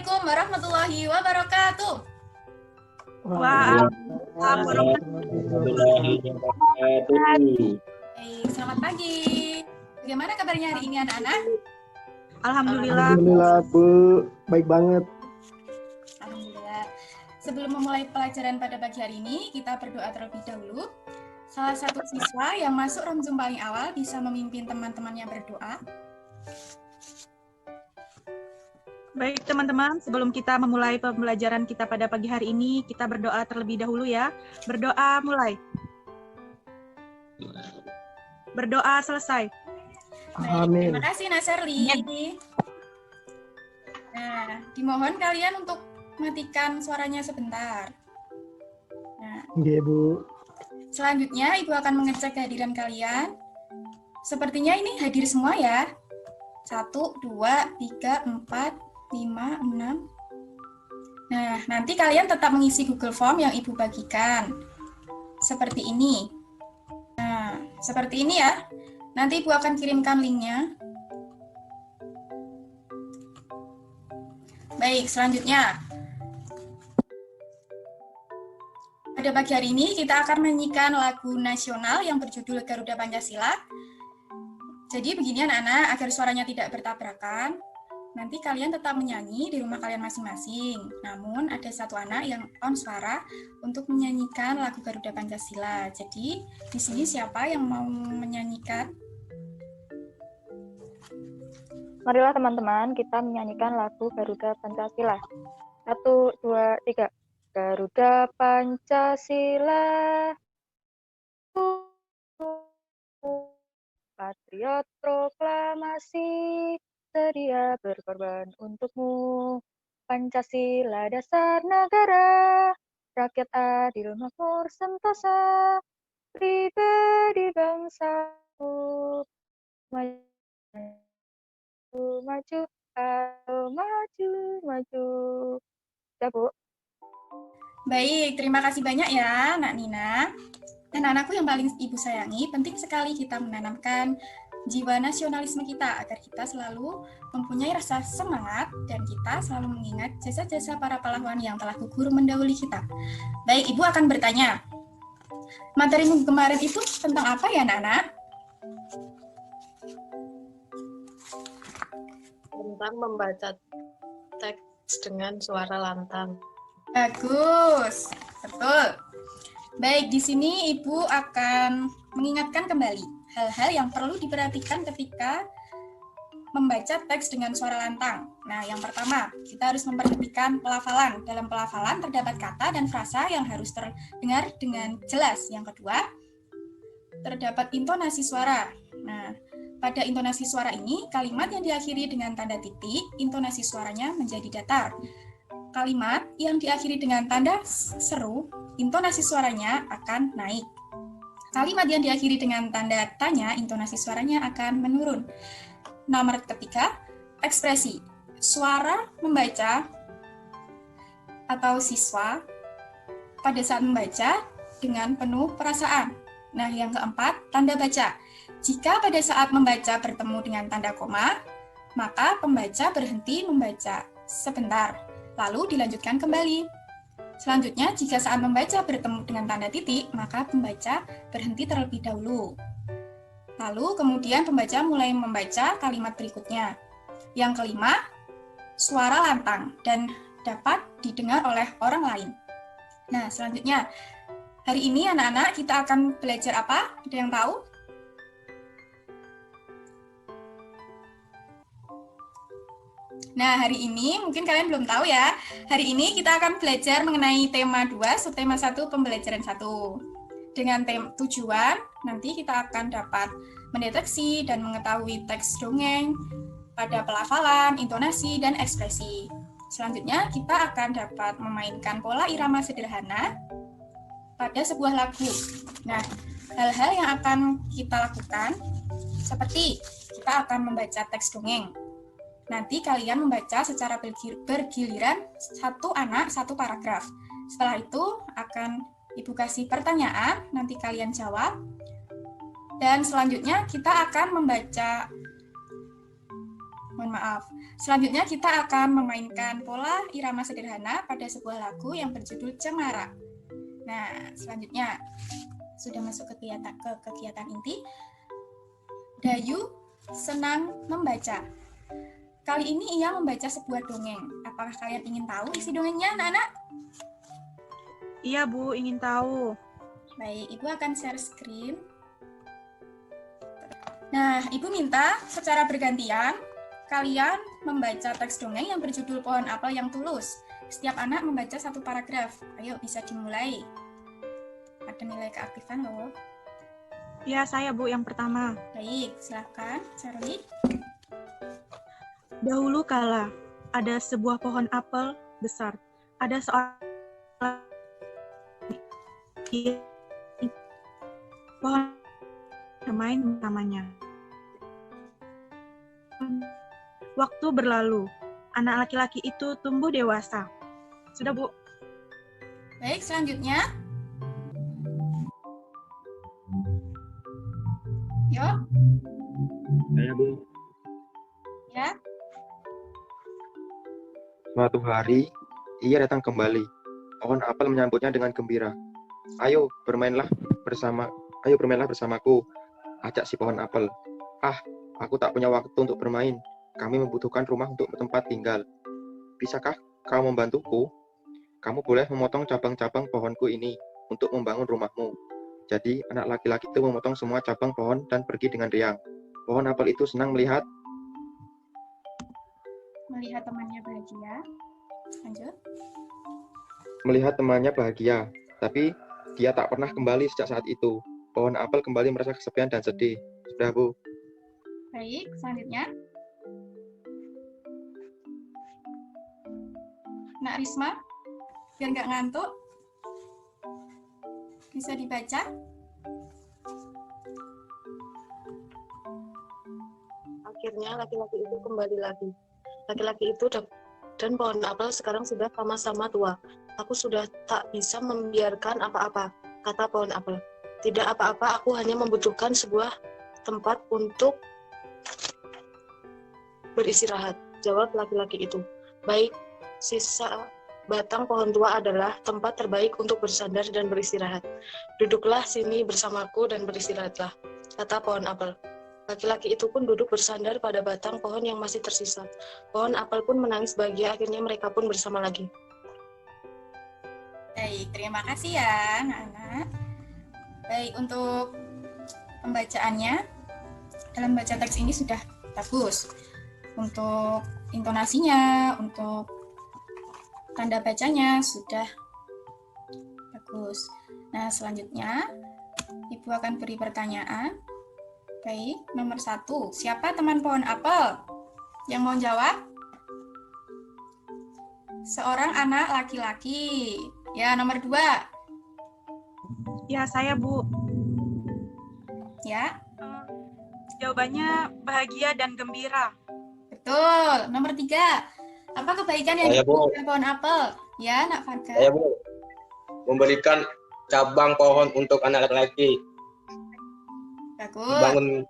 Assalamualaikum warahmatullahi wabarakatuh. Warahmatullahi wabarakatuh. Baik, selamat pagi. Bagaimana kabarnya hari ini anak-anak? Alhamdulillah Bu, baik banget. Alhamdulillah. Sebelum memulai pelajaran pada pagi hari ini, kita berdoa terlebih dahulu. Salah satu siswa yang masuk room paling awal bisa memimpin teman-temannya berdoa. Baik teman-teman, sebelum kita memulai pembelajaran kita pada pagi hari ini, kita berdoa terlebih dahulu ya. Berdoa mulai. Berdoa selesai. Baik, Amin. terima kasih Nasarli. Nah, dimohon kalian untuk matikan suaranya sebentar. Nah, Iya Bu. selanjutnya Ibu akan mengecek kehadiran kalian. Sepertinya ini hadir semua ya. 1, 2, 3, 4, 5, 6. Nah, nanti kalian tetap mengisi Google Form yang Ibu bagikan. Seperti ini. Nah, seperti ini ya. Nanti Ibu akan kirimkan linknya. Baik, selanjutnya. Pada pagi hari ini kita akan menyanyikan lagu nasional yang berjudul Garuda Pancasila. Jadi begini anak-anak, agar suaranya tidak bertabrakan, nanti kalian tetap menyanyi di rumah kalian masing-masing. Namun ada satu anak yang on suara untuk menyanyikan lagu Garuda Pancasila. Jadi di sini siapa yang mau menyanyikan? Marilah teman-teman kita menyanyikan lagu Garuda Pancasila. 1, 2, 3. Garuda Pancasila, patriot proklamasi, sedia berkorban untukmu. Pancasila dasar negara, rakyat adil makmur sentosa, pribadi bangsaku, maju, maju. Ya, Bu. Baik, terima kasih banyak ya Nak Nina. Dan anakku yang paling Ibu sayangi, penting sekali kita menanamkan jiwa nasionalisme kita agar kita selalu mempunyai rasa semangat dan kita selalu mengingat jasa-jasa para pahlawan yang telah gugur mendahului kita. Baik, Ibu akan bertanya, materi minggu kemarin itu tentang apa ya anak-anak? Tentang membaca teks dengan suara lantang. Bagus, betul. Baik, di sini Ibu akan mengingatkan kembali hal-hal yang perlu diperhatikan ketika membaca teks dengan suara lantang. Nah, yang pertama, kita harus memperhatikan pelafalan. Dalam pelafalan terdapat kata dan frasa yang harus terdengar dengan jelas. Yang kedua, terdapat intonasi suara. Nah, pada intonasi suara ini, kalimat yang diakhiri dengan tanda titik, intonasi suaranya menjadi datar. Kalimat yang diakhiri dengan tanda seru, intonasi suaranya akan naik. Kalimat yang diakhiri dengan tanda tanya, intonasi suaranya akan menurun. Nomor ketiga, ekspresi. Suara membaca atau siswa pada saat membaca dengan penuh perasaan. Nah, yang keempat, tanda baca. Jika pada saat membaca bertemu dengan tanda koma, maka pembaca berhenti membaca sebentar, lalu dilanjutkan kembali. Selanjutnya, jika saat membaca bertemu dengan tanda titik, maka pembaca berhenti terlebih dahulu. Lalu kemudian pembaca mulai membaca kalimat berikutnya. Yang kelima, suara lantang dan dapat didengar oleh orang lain. Nah, selanjutnya, hari ini anak-anak kita akan belajar apa? Ada yang tahu? Nah, hari ini mungkin kalian belum tahu ya. Hari ini kita akan belajar mengenai tema 2, subtema 1, pembelajaran 1. Dengan tujuan, nanti kita akan dapat mendeteksi dan mengetahui teks dongeng pada pelafalan, intonasi, dan ekspresi. Selanjutnya, kita akan dapat memainkan pola irama sederhana pada sebuah lagu. Nah, hal-hal yang akan kita lakukan seperti kita akan membaca teks dongeng. Nanti kalian membaca secara bergiliran satu anak, satu paragraf. Setelah itu akan Ibu kasih pertanyaan, nanti kalian jawab. Dan selanjutnya kita akan membaca Mohon maaf. Selanjutnya kita akan memainkan pola irama sederhana pada sebuah lagu yang berjudul Cemara. Nah, selanjutnya sudah masuk ke kegiatan inti. Dayu senang membaca. Kali ini ia membaca sebuah dongeng. Apakah kalian ingin tahu isi dongengnya, anak-anak? Iya, Bu, ingin tahu. Baik, Ibu akan share screen. Nah, Ibu minta secara bergantian kalian membaca teks dongeng yang berjudul Pohon Apel yang Tulus. Setiap anak membaca satu paragraf. Ayo, bisa dimulai. Ada nilai keaktifan loh. Ya, saya, Bu, yang pertama. Baik, silakan, Charlie. Dahulu kala, ada sebuah pohon apel besar. Ada seorang pohon bermain bersamanya. Waktu berlalu, anak laki-laki itu tumbuh dewasa. Sudah, Bu? Baik, selanjutnya. Yuk, Saya, Bu. ya. Suatu hari, ia datang kembali. Pohon apel menyambutnya dengan gembira. Ayo bermainlah bersamaku, ajak si pohon apel. Ah, aku tak punya waktu untuk bermain. Kami membutuhkan rumah untuk tempat tinggal. Bisakah kau membantuku? Kamu boleh memotong cabang-cabang pohonku ini untuk membangun rumahmu. Jadi, anak laki-laki itu memotong semua cabang pohon dan pergi dengan riang. Pohon apel itu senang melihat Temannya bahagia. Lanjut. bahagia, tapi dia tak pernah kembali sejak saat itu. Pohon apel kembali merasa kesepian dan sedih. Sudah, Bu? Baik, selanjutnya. Nak Risma, biar nggak ngantuk, bisa dibaca. Akhirnya laki-laki itu kembali lagi. Laki-laki itu dan pohon apel sekarang sudah sama-sama tua. Aku sudah tak bisa membiarkan apa-apa, kata pohon apel. Tidak apa-apa, aku hanya membutuhkan sebuah tempat untuk beristirahat, jawab laki-laki itu. Baik, sisa batang pohon tua adalah tempat terbaik untuk bersandar dan beristirahat. Duduklah sini bersamaku dan beristirahatlah, kata pohon apel. Laki-laki itu pun duduk bersandar pada batang pohon yang masih tersisa. Pohon apel pun menangis bahagia, akhirnya mereka pun bersama lagi. Baik, terima kasih ya anak-anak. Baik, untuk pembacaannya, dalam baca teks ini sudah bagus. Untuk intonasinya, untuk tanda bacanya sudah bagus. Nah, selanjutnya Ibu akan beri pertanyaan. Baik, nomor 1. Siapa teman pohon apel? Yang mau jawab? Seorang anak laki-laki. Ya, nomor 2. Ya, saya, Bu. Ya, Jawabannya bahagia dan gembira. betul. Nomor 3. Apa kebaikan yang Saya, Bu. diberikan pohon apel? Ya, Nak Farga. Saya, Bu. Memberikan cabang pohon untuk anak laki-laki. Bagus.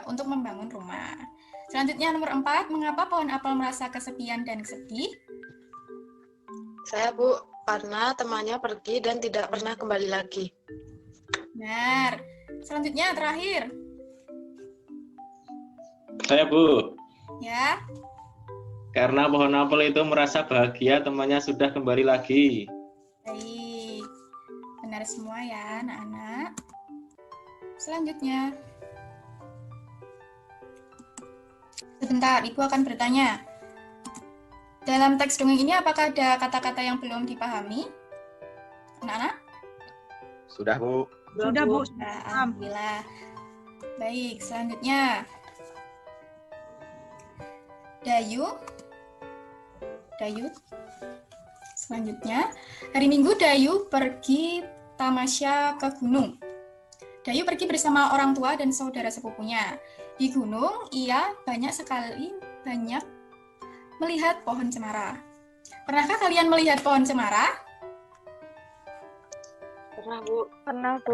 Untuk membangun rumah. Selanjutnya nomor 4. Mengapa pohon apel merasa kesepian dan sedih? Saya, Bu, karena temannya pergi dan tidak pernah kembali lagi. Benar. Selanjutnya terakhir. Saya, Bu. Ya, Karena pohon apel itu merasa bahagia temannya sudah kembali lagi. baik. Benar semua ya, anak-anak. Selanjutnya. Sebentar, Ibu akan bertanya. Dalam teks dongeng ini apakah ada kata-kata yang belum dipahami? Anak-anak? Sudah, Bu. Sudah, Bu. Nah, alhamdulillah. Baik, selanjutnya. Dayu. Selanjutnya, hari Minggu Dayu pergi tamasya ke gunung. Dayu pergi bersama orang tua dan saudara sepupunya. Di gunung, ia banyak melihat pohon cemara. Pernahkah kalian melihat pohon cemara? Pernah, Bu. Pernah, Bu.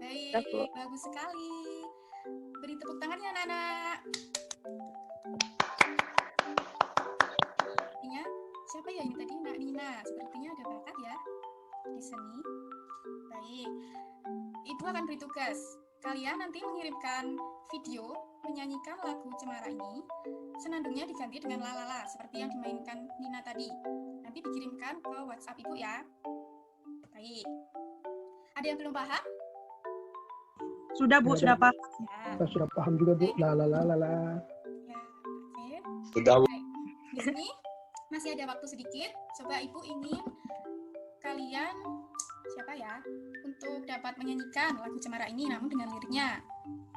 Baik, Bu. bagus sekali. Beri tepuk tangannya anak-anak. Sepertinya, siapa ya ini tadi? Nak Nina. Sepertinya ada bakat ya di seni. Baik, Ibu akan beri tugas. Kalian nanti mengirimkan video menyanyikan lagu Cemara ini. Senandungnya diganti dengan lalala seperti yang dimainkan Nina tadi. Nanti dikirimkan ke WhatsApp Ibu ya. Baik. Ada yang belum paham? Sudah Bu, sudah paham. Ya, Kita sudah paham juga Bu. La la la la la. ya, oke. Sudah, Bu. Baik. Di sini masih ada waktu sedikit. Coba Ibu ingin kalian siapa ya untuk dapat menyanyikan lagu Cemara ini namun dengan liriknya.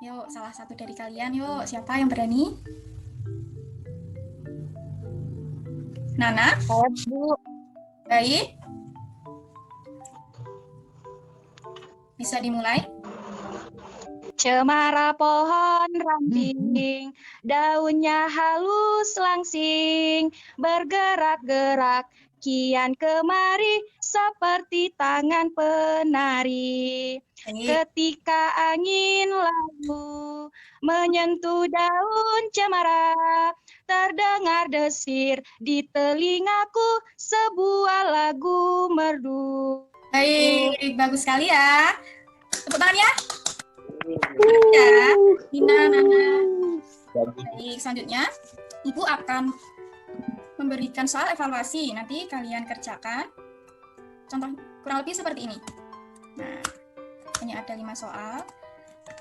Yuk, salah satu dari kalian yuk. Siapa yang berani? Nana? Saya Bu. Baik. Bisa dimulai? Cemara pohon ramping, daunnya halus langsing, bergerak-gerak kian kemari seperti tangan penari. Baik. Ketika angin lalu menyentuh daun cemara, terdengar desir di telingaku sebuah lagu merdu. Baik, bagus sekali ya. Tepuk tangan ya. Ya, Nina, Nana. Baik, selanjutnya Ibu akan memberikan soal evaluasi. Nanti kalian kerjakan. Contoh kurang lebih seperti ini. Nah, ini ada 5 soal.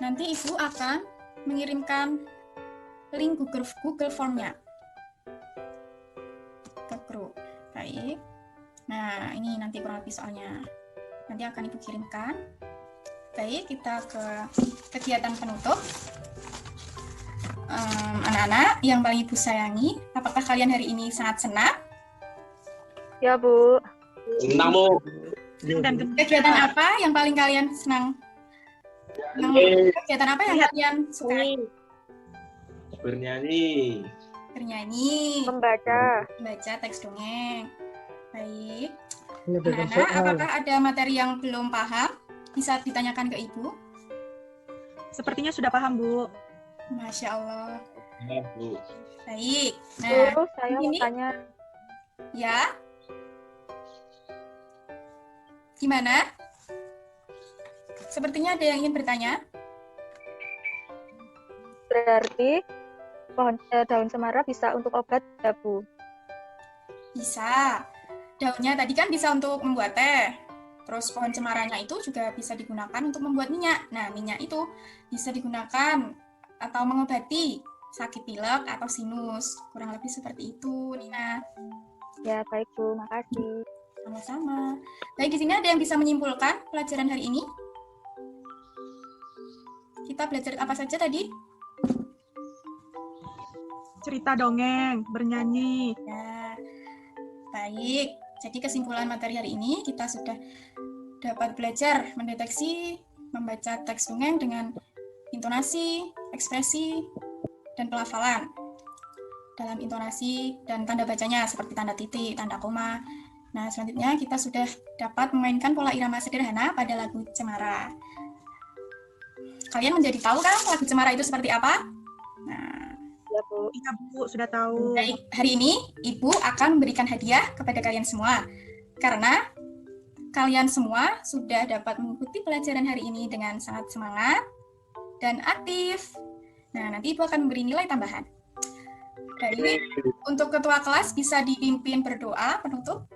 Nanti Ibu akan mengirimkan link Google Form-nya ke grup. Baik. Nah, ini nanti kurang lebih soalnya. Nanti akan Ibu kirimkan. Baik, kita ke kegiatan penutup. Anak-anak yang paling Ibu sayangi, apakah kalian hari ini sangat senang? Ya Bu. Senang, Bu. Dan gembira. Kegiatan apa yang paling kalian senang? Kegiatan apa yang kalian sukai? Bernyanyi. Bernyanyi, Membaca. membaca teks dongeng. Baik. Mengerjakan Anak-anak, soal. apakah ada materi yang belum paham? Bisa ditanyakan ke Ibu. Sepertinya sudah paham Bu. Masya Allah. Ya, Bu. Baik. Nah, Bu, saya mau ini- tanya. ya. Gimana? Sepertinya ada yang ingin bertanya. Berarti daun cemara bisa untuk obat ya Bu? Bisa. Daunnya tadi kan bisa untuk membuat teh. Terus pohon cemaranya itu juga bisa digunakan untuk membuat minyak. Nah, minyak itu bisa digunakan atau mengobati sakit pilek atau sinus. Kurang lebih seperti itu, Nina. Ya baik Bu, makasih. Sama-sama. Baik, di sini ada yang bisa menyimpulkan pelajaran hari ini? Kita belajar apa saja tadi? Cerita dongeng, bernyanyi. Ya, baik. Jadi kesimpulan materi hari ini kita sudah dapat belajar mendeteksi, membaca teks dongeng dengan intonasi, ekspresi, dan pelafalan. Dalam intonasi dan tanda bacanya seperti tanda titik, tanda koma. Nah, selanjutnya kita sudah dapat memainkan pola irama sederhana pada lagu Cemara. Kalian menjadi tahu kan lagu Cemara itu seperti apa? Nah, Ya Bu. Iya Bu, sudah tahu. baik, hari ini Ibu akan memberikan hadiah kepada kalian semua. Karena kalian semua sudah dapat mengikuti pelajaran hari ini dengan sangat semangat dan aktif. Nah, nanti Ibu akan memberi nilai tambahan. Jadi, untuk ketua kelas bisa dipimpin berdoa penutup.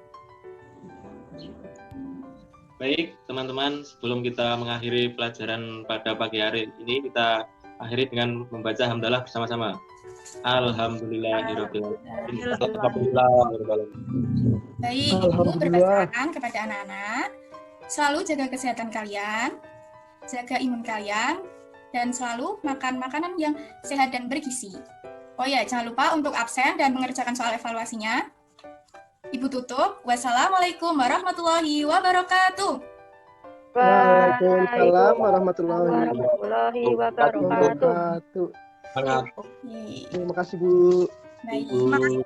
Baik, teman-teman, sebelum kita mengakhiri pelajaran pada pagi hari ini, kita akhiri dengan membaca hamdalah bersama-sama. Alhamdulillahirabbil alamin. Baik, Ibu Alhamdulillah. berpesan kepada anak-anak, selalu jaga kesehatan kalian, jaga imun kalian, dan selalu makan makanan yang sehat dan bergizi. Oh ya, jangan lupa untuk absen dan mengerjakan soal evaluasinya. Ibu tutup. Wassalamualaikum warahmatullahi wabarakatuh. Waalaikumsalam warahmatullahi warahmatullahi wabarakatuh. wabarakatuh. Semangat. Yeay. Terima kasih Bu. Baik. Bu.